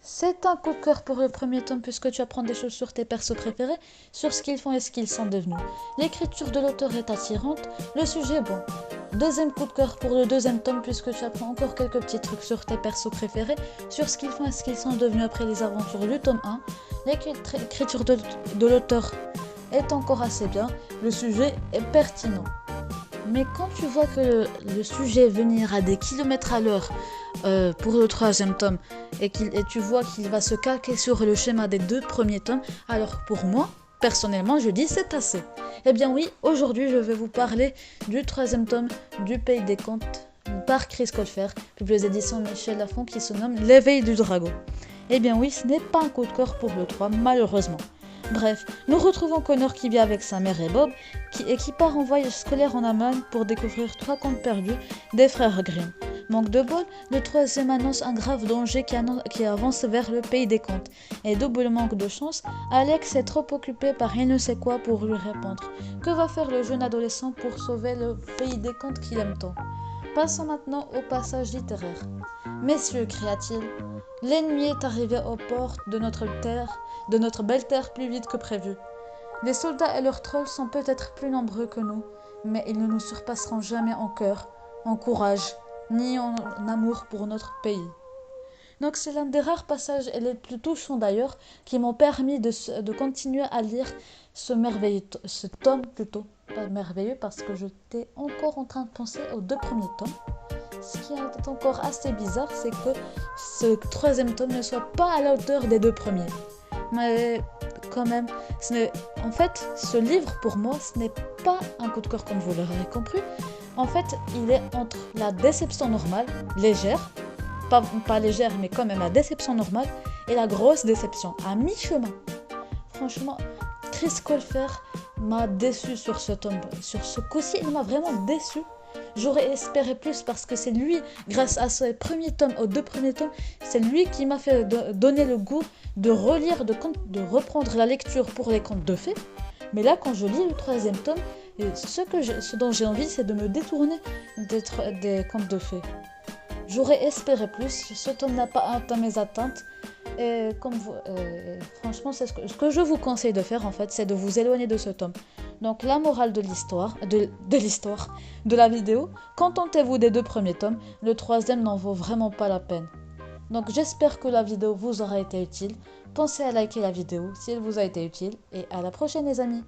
C'est un coup de cœur pour le premier tome puisque tu apprends des choses sur tes persos préférés, sur ce qu'ils font et ce qu'ils sont devenus. L'écriture de l'auteur est attirante, le sujet est bon. Deuxième coup de cœur pour le deuxième tome puisque tu apprends encore quelques petits trucs sur tes persos préférés, sur ce qu'ils font et ce qu'ils sont devenus après les aventures du tome 1. L'écriture de l'auteur est encore assez bien, le sujet est pertinent. Mais quand tu vois que le sujet venir à des kilomètres à l'heure pour le troisième tome et tu vois qu'il va se calquer sur le schéma des deux premiers tomes, alors pour moi, personnellement, je dis c'est assez. Eh bien oui, aujourd'hui je vais vous parler du troisième tome du Pays des Contes par Chris Colfer, publié aux éditions Michel Lafon qui se nomme L'éveil du dragon. Eh bien oui, ce n'est pas un coup de cœur pour le 3, malheureusement. Bref, nous retrouvons Connor qui vit avec sa mère et Bob, qui part en voyage scolaire en Allemagne pour découvrir 3 contes perdus des frères Grimm. Manque de bol, le troisième annonce un grave danger qui avance vers le pays des contes. Et double manque de chance, Alex est trop occupé par il ne sait quoi pour lui répondre. Que va faire le jeune adolescent pour sauver le pays des contes qu'il aime tant? Passons maintenant au passage littéraire. Messieurs, cria-t-il, l'ennemi est arrivé aux portes de notre belle terre plus vite que prévu. Les soldats et leurs trolls sont peut-être plus nombreux que nous, mais ils ne nous surpasseront jamais en cœur, en courage, ni en amour pour notre pays. Donc c'est l'un des rares passages, et les plus touchants d'ailleurs, qui m'ont permis de continuer à lire ce tome plutôt. Pas merveilleux parce que j'étais encore en train de penser aux 2 premiers tomes. Ce qui est encore assez bizarre, c'est que ce troisième tome ne soit pas à la hauteur des 2 premiers. Mais quand même, en fait, ce livre, pour moi, ce n'est pas un coup de cœur comme vous l'aurez compris. En fait, il est entre la déception normale, légère, pas légère, mais quand même la déception normale, et la grosse déception, à mi-chemin. Franchement, Chris Colfer m'a déçu sur ce tome. Sur ce coup-ci, il m'a vraiment déçu. J'aurais espéré plus parce que c'est lui, grâce à ses premiers tomes, aux 2 premiers tomes, c'est lui qui m'a fait donner le goût de relire, de reprendre la lecture pour les contes de fées. Mais là, quand je lis le troisième tome, ce dont j'ai envie, c'est de me détourner des contes de fées. J'aurais espéré plus, ce tome n'a pas atteint mes attentes. Et franchement, c'est ce que je vous conseille de faire en fait, c'est de vous éloigner de ce tome. Donc la morale de l'histoire, de la vidéo, contentez-vous des 2 premiers tomes, le troisième n'en vaut vraiment pas la peine. Donc j'espère que la vidéo vous aura été utile, pensez à liker la vidéo si elle vous a été utile, et à la prochaine les amis.